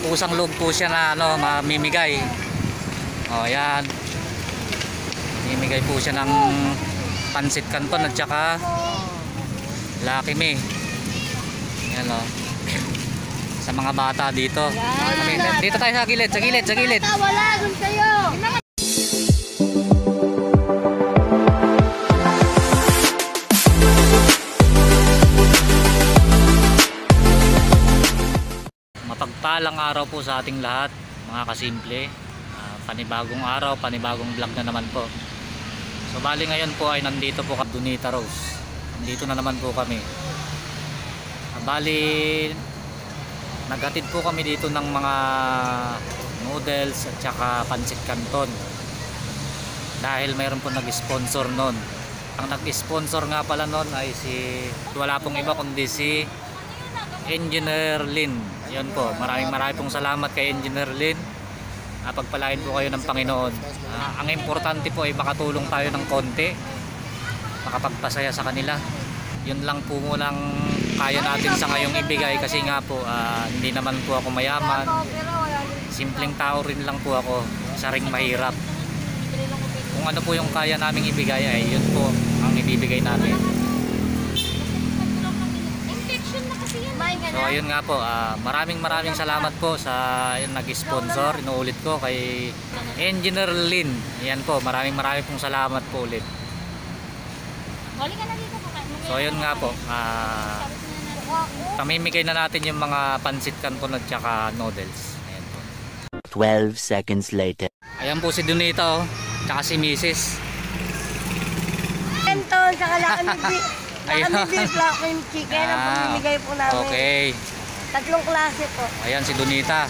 kusang loob po siya na mamimigay. Yan. Mamimigay po siya ng pansit canton at saka Lucky Me. Yan sa mga bata dito. Dito tayo sa gilid. Wala dun sa'yo. Mapagpalang araw po sa ating lahat, mga kasimple. Panibagong araw, panibagong vlog na naman po. So bali ngayon po ay nandito po kami Donita Rose. Nandito na naman po kami. Bali naghatid po kami dito ng mga noodles at saka pancit canton. Dahil mayroon po nag-sponsor nun. Ang nag-sponsor nga pala nun ay wala pong iba kundi si Engineer Lynn. Ayun po, maraming pong salamat kay Engineer Lynn. Pagpalain po kayo ng Panginoon. Ang importante po ay makatulong tayo ng konti, makapagpasaya sa kanila. Yun lang po munang kaya natin sa ngayong ibigay, kasi nga po hindi naman po ako mayaman, simpleng tao rin lang po ako, isa ring mahirap. Kung ano po yung kaya naming ibigay ay yun po ang ibibigay namin. So ayun nga po, maraming salamat po sa nag-sponsor. Inuulit ko kay Engineer Lynn. Ayan po, maraming pong salamat po ulit. So ayun nga po, pamimigay na natin yung mga pancit canton at saka noodles. Ayan po. 12 seconds later. Ayan po si Donita tsaka si Mrs. Ito, saka beef, Lucky chicken ang pamimigay po namin. Okay. 3 klase po. Ayan si Donita.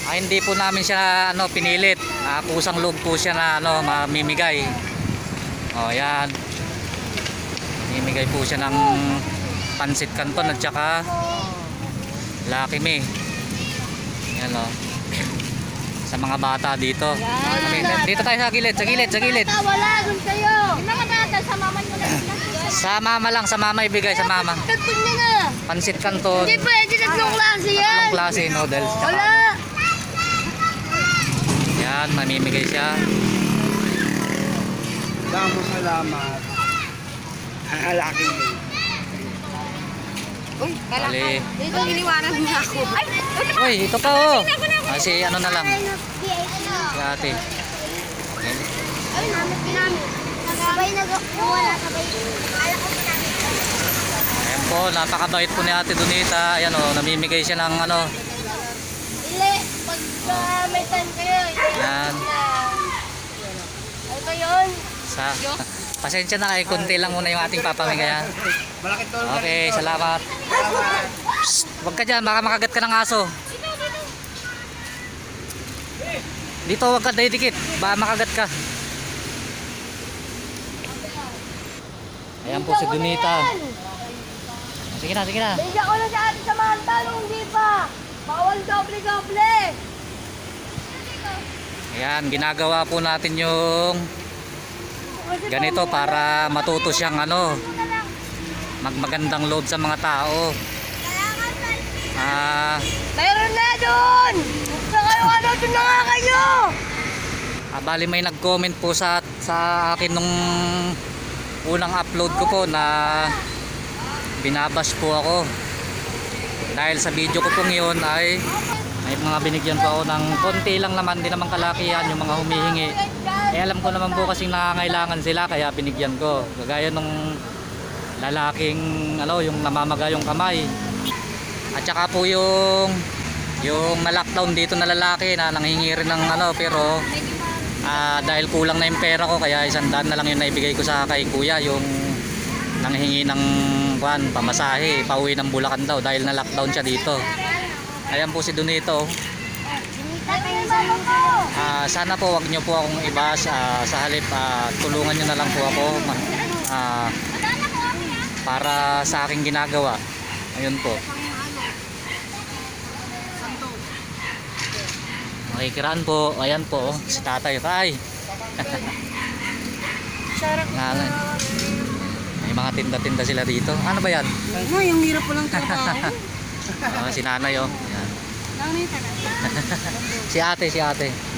Hindi po namin siya pinilit. Kusang loob po siya na mamimigay. Ayan. Mamimigay po siya ng pansit canton at saka Lucky Me. Ayan sa mga bata dito. Dito tayo sa gilid. Wala dun sa'yo. Sa mama mo na. Sa mama lang, sa mama ibigay, sa mama. Pansit canton. Hindi pwede, 3 klase yan. 3 klase noodles. Wala. Yan, mamimigay siya. Salamat. Lucky Me. Uy, Bali. dito iniwanan niya ako. Uy, ito pa si na lang. Si ate. Ay, namit ginamit. Sabay nag-wala, sabay. Kala ko ginamit. Ayan po, napakabait po ni ate Donita. Ayan namimigay siya ng Ile, pag may time kayo. Yan. Ano ba yun? Pasensya na kayo, kunti lang muna yung ating papamigay. Okay, salamat. Psst, huwag ka dyan, baka makagat ka ng aso. Dito huwag ka dikit, baka makagat ka. Ayan po si Donita. Sige na. Bigyan ko na si ate Samantha nung hindi pa. Bawal doble. Ayan, ginagawa po natin yung ganito para matuto siyang magmagandang loob sa mga tao. Mayroon na doon! Doon na nga kayo! Bali may nag-comment po sa akin nung unang upload ko po na binabash po ako. Dahil sa video ko pong yun ay may mga binigyan po ako ng konti lang naman, di naman kalakihan yung mga humihingi. Alam ko naman po kasing nangangailangan sila kaya binigyan ko. Kagaya nung lalaking yung namamaga yung kamay. At saka po yung na-lockdown dito na lalaki na nanghingi rin ng pero dahil kulang na yung pera ko kaya 100 na lang yung naibigay ko sa kay kuya, yung nanghingi ng pamasahe pauwi ng Bulacan daw dahil na-lockdown siya dito. Ayan po si Donito. Sana po wag nyo po akong ibas, sa halip tulungan nyo na lang po ako para sa aking ginagawa. Ayun po, makikiraan po. Ayan po si tatay Ray. May mga tinda-tinda sila dito. Ano ba yan? Yung hirap po lang trabaho. Si nanay Ayan. Si ate, si ate.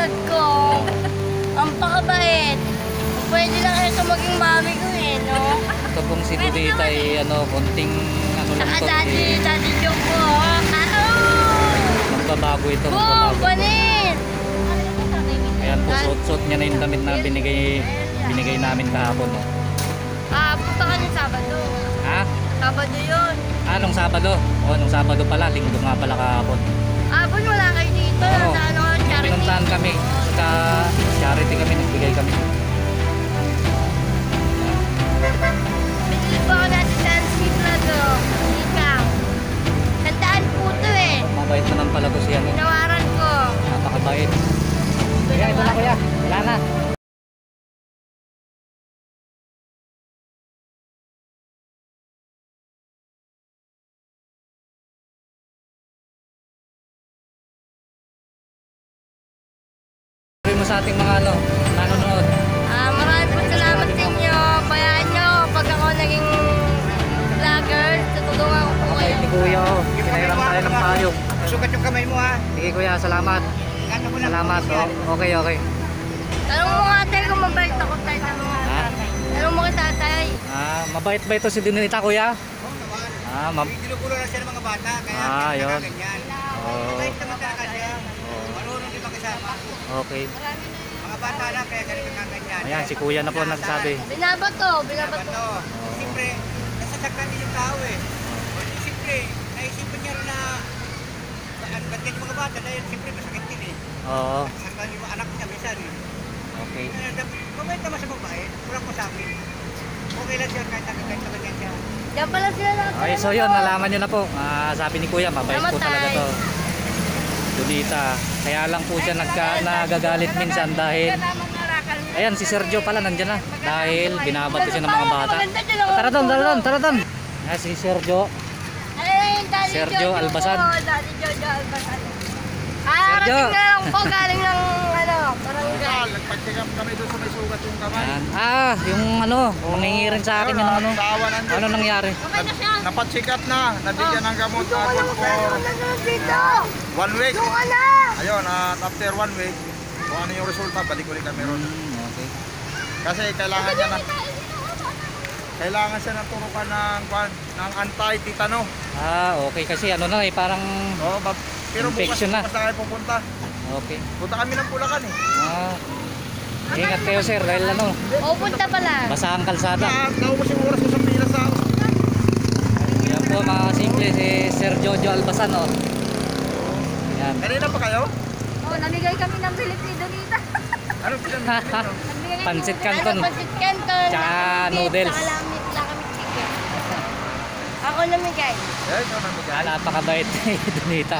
katulad ko. Ang pakabait. Pwede lang ito maging mami ko eh, no? Ito pong si Donita ay konting lang Saka to. daddy joke ko. Oh! Magbabago ito, Boom! magbabago. Panin! Ayan po, suot-suot niya na yung damit na binigay namin kahapon. No? Punta ka ng Sabado. Ha? Sabado yun. Nung Sabado? Nung Sabado pala, linggo nga pala kahapon. Apon, wala kayo dito. Oo. Sa ano, charity. Pinuntahan kami. Sa charity kami, nagbigay kami. Binili po ako natin sa Sweet na to. Ikaw. Tandaan po ito eh. Mabait naman pala to siya. No? Tinawaran ko. Napakabait. Kuya, ito na kuya. Wala na. Sabi mo sa ating mga nanonood. Maraming po salamat sa inyo. Bayaan nyo pag ako naging vlogger. Tutulungan ko po Mabait kayo. ni kuya. Pinairam tayo ng payong. Sukat yung kamay mo ha. Sige kuya, salamat. Ano mo na? Salamat. Okay, okay. Tanong mo nga tayo kung mabait ako tayo sa mga Ha? tatay. Tanong mo kay tatay. Mabait ba ito si Donita kuya? Ginugulo na siya ng mga bata, kaya Yun. ganyan. Oh, Mabait naman talaga siya. Marunong din makisama. okay. Mga bata na, kaya ganito nga ganyan. Ayan, si kuya na po nagsabi. Binabato, binabato. Bato. Siyempre, nasasaktan din yung tao eh. O di siyempre, naisipan niya rin na ano ba't ganyan yung mga bata dahil siyempre masakit din eh. Oo, Nasaktan yung anak niya minsan eh. okay. Mabait naman siya mabait. Kurang ko sa akin. Okay lang siya kahit na ganyan siya. Diyan pala sila nakatira. Okay, so yun, nalaman nyo na po. Sabi ni kuya, mabait po talaga to. Donita. Kaya lang po siya nagagalit minsan dahil ayan, si Sergio pala nandyan na. Dahil binabato siya ng mga bata. Tara doon, tara doon, tara doon. Ayan, si Sergio. Sergio Albasan. Daddy Jojo Albasan. Sergio. Rating na lang po galing ng barangay. Nagpa-check up kami doon sa may sugat yung kamay. Ayan. Yung mangingi rin sa akin yung ano nangyari. Napacheck up na. Nabigyan ng gamot agad for Dito! 1 week. Doon ka na! Ayun, at after 1 week, kung ano yung resulta, balik ulit kami ron. Okay. Kasi kailangan siya na turukan ng anti-tetano. Okay kasi ano na parang Pero Infection na. bukas tayo pupunta. okay. Punta kami ng Bulacan eh. Ingat kayo sir dahil O, punta pala. basa ang kalsada. Naubos yung oras ko sa pila sa Yan po mga simple si Sir Jojo Albasan Yan. Kanina pa kayo? Oh, namigay kami ng bilik ni Donita. Ano pinamili? Pansit Canton. Pansit Canton. Tsaka noodles. Tsaka kami chicken. Ako namigay. Eh, ito nabigyan. Napakabait ni Donita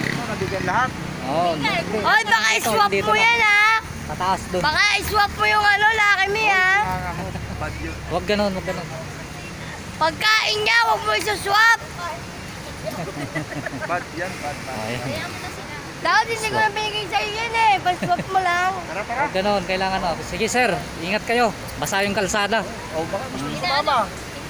Ito nabigyan lahat. Oy, baka iswap dito mo na. yan ha. Pataas doon. Baka iswap mo yung Lucky Me ha. Bad yun. Huwag ganon, huwag ganon. Pagkain niya, huwag mo isuswap. Bad yan, bad. Ayan. Dapat hindi ko na binigay sa'yo yan eh. Paswap mo lang. Tara. Huwag ganon, kailangan Sige sir, ingat kayo. Basa yung kalsada. Baka gusto mo sumama.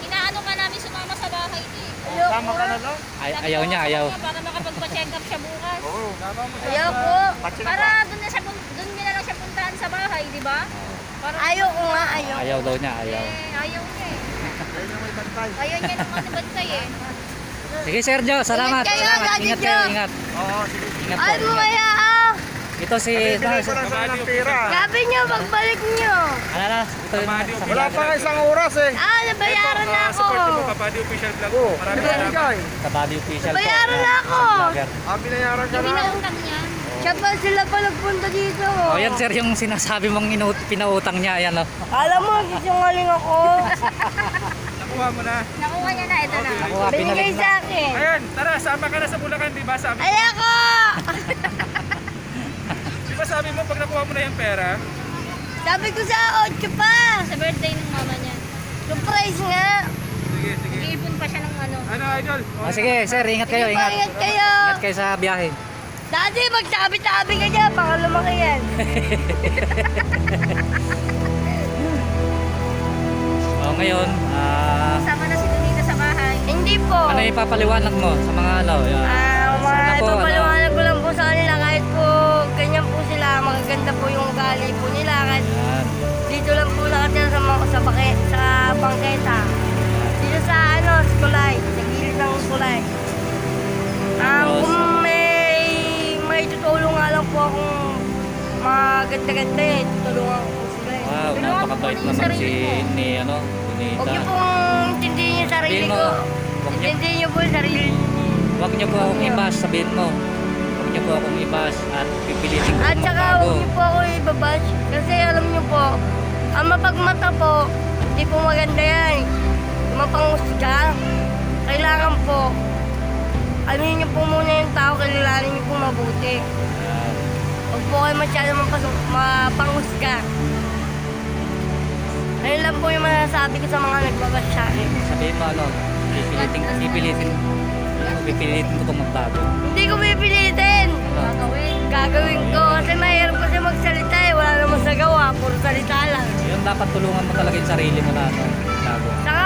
Inaano ka namin sumama sa bahay di. Sama ka na lang. Ayaw niya, ayaw. Para makapagpa-check up siya bukas. Oo, sama mo siya. Ayaw ko. Para doon niya na lang siya puntahan sa bahay, di ba? Para Ayaw ko nga, ayaw. Ayaw daw niya, ayaw. ayaw niya eh. Ayun na may bantay. Ayaw niya ng ano bantay eh. Sige Sergio, salamat. Ingat kayo, Salamat. Daddy Ingat kayo, Jo. ingat. Oo, sige. Ingat po. Ay, mamaya ah. Ito si Bigyan ko lang sana ng pera. Sabi niyo, pagbalik niyo. Ano na? Ito yung Wala pa nga isang oras eh. Nabayaran na ako. Oo, binibigay. Sa body official po. Bayaran na ako. Vlogger. Binayaran ka na. Pinautang niya. Siya pa sila pa nagpunta dito. Oh, yan sir yung sinasabi mong pinautang niya, ayan Alam mo, sisingaling ako. Nakuha mo na. Nakuha niya na, ito na. Nakuha, Binigay pinalik sa na. akin. Ayan, tara, sama ka na sa Bulacan, di ba? Sabi, Ayoko! di ba sabi mo pag nakuha mo na yung pera? Sabi ko sa 8 pa. Sa birthday ng mama niya. Surprise nga. Sige, sige. Iipon pa siya ng ano. Ano, idol? Sige sir, ingat kayo, ingat. Ingat kayo. Ingat kayo sa biyahe. Daddy, magtabi-tabi ka dyan. Baka lumaki yan. Ngayon, Sama na si Donita sa bahay. Hindi po. ano ipapaliwanag mo sa mga Mga Sana po, ipapaliwanag ko lang po sa kanila kahit po ganyan po sila. maganda po yung ugali po nila. Kahit Yan. dito lang po nakatira sa bangketa. Dito sa sa kulay, sa gilid ng kulay. Tapos, Kung may tutulong nga lang po akong maganda-ganda tutulungan ko po sila eh. wow, Tulungan napakabait mo yung naman sarili si mo. ni Huwag Donita. niyo pong intindihin yung sarili Sabihin mo, ko. huwag niyo, Intindihin niyo po yung sarili niyo. huwag niyo po akong ibas, sabihin mo. Huwag niyo po akong ibas at pipilitin ko At saka magbago. huwag niyo po ako ibabash. Kasi alam niyo po, ang mapagmata po, hindi po maganda yan. Yung mapanghusga. Kailangan po, anuhin niyo po muna yung tao, kilalanin niyo po mabuti. Yan. Huwag po kayo masyado mapanghusga. Ayun lang po yung masasabi ko sa mga nagbabash sa akin. Sabihin mo pipilitin ko pong magbago. Hindi ko pipilitin. Gagawin. Gagawin ko. Kasi mahirap kasi magsalita eh. Wala namang sagawa. Puro salita lang. Yun, dapat tulungan mo talaga yung sarili mo na bago. Saka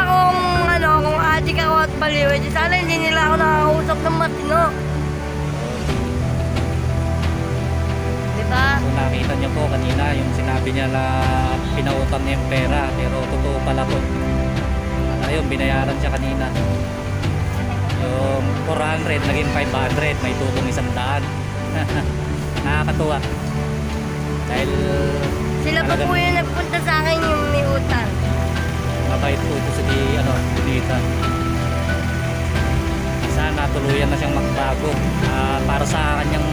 kung adik ako at baliw, sana hindi nila ako nakakausap ng matino. Diba? Kung nakita niyo po kanina, yung sinabi niya na pinautang niya yung pera, pero totoo pala po. Ayun, binayaran siya kanina. Yung 400, naging 500, may tutong 100. Nakakatuwa. Dahil Sila pa po yung nagpunta sa akin yung may utang. mabait po ito si Donita. Sana tuluyan na siyang magbago para sa kanyang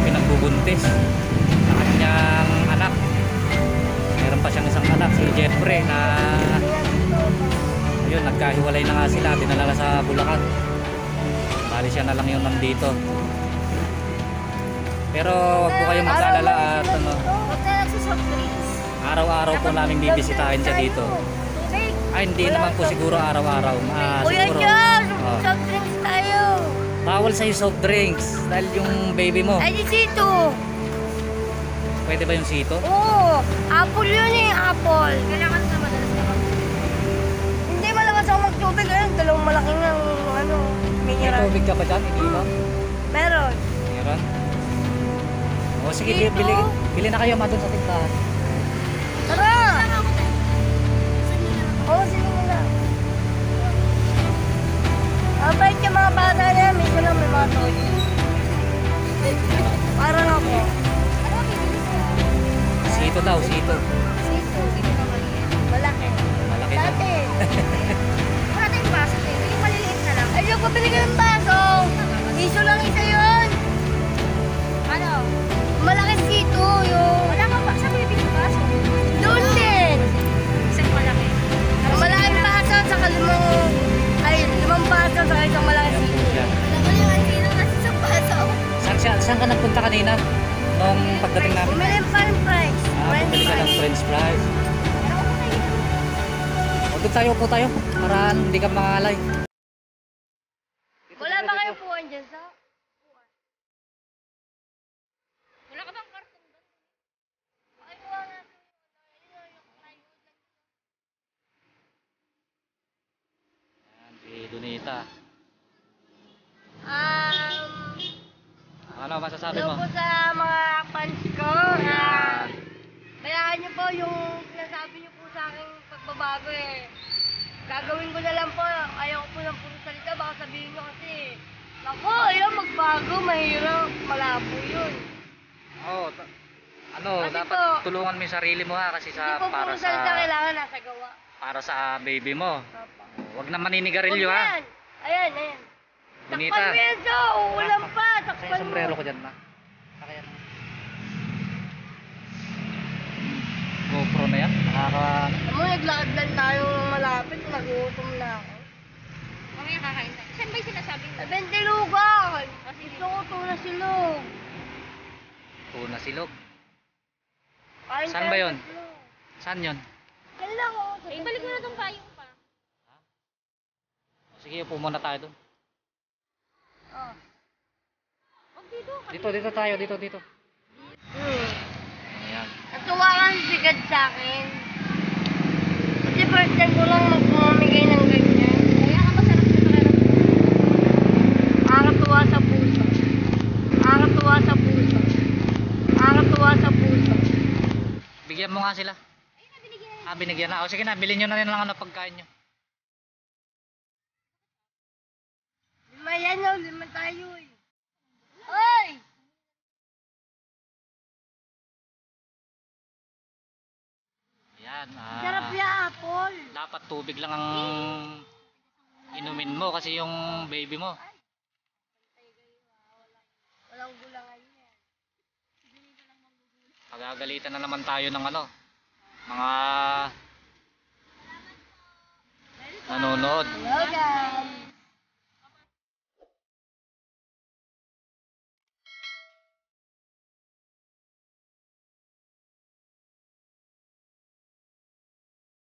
pinagbubuntis sa kanyang anak. Meron pa siyang isang anak, si Jeffrey, na ayun, nagkahiwalay na nga sila, dinala na sa Bulacan. Bali siya na lang yung nandito. Pero huwag po kayong mag-alala at Huwag na nagsusoft drinks. araw-araw po namin bibisitahin siya dito. Tubig. Ay, hindi naman po siguro araw-araw. Kuya Siguro. Diyos! Oh. Soft drinks tayo! Bawal sa'yo soft drinks dahil yung baby mo. Ay, di dito! Pwede ba yung sito? Oo! Apple yun eh! Apple! Kailangan na madalas ka mag- Hindi malakas ako magtubig. Ayun, dalawang malaking May mineral. tubig ka pa dyan? Hindi ba? Meron. Meron? O sige, Dito? bili na kayo doon sa tindahan. Tara! Oo, sige mo na. Abay ka mga bata niya, minsan lang may mga toyo. Parang ako. Sito daw, sito. Malaki. Malaki daw. Dati. Wala tayong baso eh. Yung maliliit na lang. Ayun, pabili ka ng baso. Piso lang isa yun. Ano? Malaki sito yun. Wala ka pa. Saan mo yung baso? Doon din. Isang malaki. Malaking baso sa limang baso sa isang malaki Yan po sito. siya. Saan ka nagpunta kanina? Nung pagdating namin? Bumili pa rin fries. Bumili ka ng french fries. O doon tayo po tayo para hindi ka makalay. Wala ba kayong puwan dyan sa? Wala ka bang karton doon? Pakinuha nga. Yan, si Donita. Ano masasabi Hello mo? po sa mga fans ko. Bayaan niyo po yung sinasabi niyo po sa aking pagbabago eh. Gagawin ko na lang po. Ayaw ko po ng puro salita. Baka sabihin niyo kasi, naku, ayaw magbago. Mahirap. Malabo yun. Oo, Kasi dapat po, tulungan mo yung sarili mo kasi Hindi sa po puro salita kailangan nasa gawa. para sa baby mo. Papa. Huwag na maninigarilyo Huwag ha. yan. Ayan, ayan. Bonita. Takpan mo yan, so. Ulam pa. Sa Takpan yung mo. sombrero ko dyan, ma. Saka yan. GoPro na yan. Alam mo, naglakad lang tayo ng malapit. Nagutom na ako. Mamaya kakain tayo. Saan ba yung sinasabi mo? Bentilugan. Gusto ko tuna silog. Tuna silog. Kain Saan tayo ba yun? ng silog. Saan yun? Kailangan ko. Eh, balik mo na itong payong pa. Sige, upo muna tayo doon. Oh. Huwag dito. Dito tayo. Dito. Ayan. Natuwa kang sigad sa akin. Kasi first time ko lang magmamigay ng ganyan. Kaya ka masarap na pakiramdam. Nakakatuwa sa puso. Nakakatuwa sa puso. Nakakatuwa sa puso. nga sila? Binigyan na. O sige na, bilhin nyo na rin lang ano pagkain nyo. 5 yan yun, 5 tayo eh. Oy! Ayan. Sarap ya, apple. Dapat tubig lang ang inumin mo kasi yung baby mo. Walang gulangan yan. Pagagalitan na naman tayo ng ano, mga nanonood. Hello guys!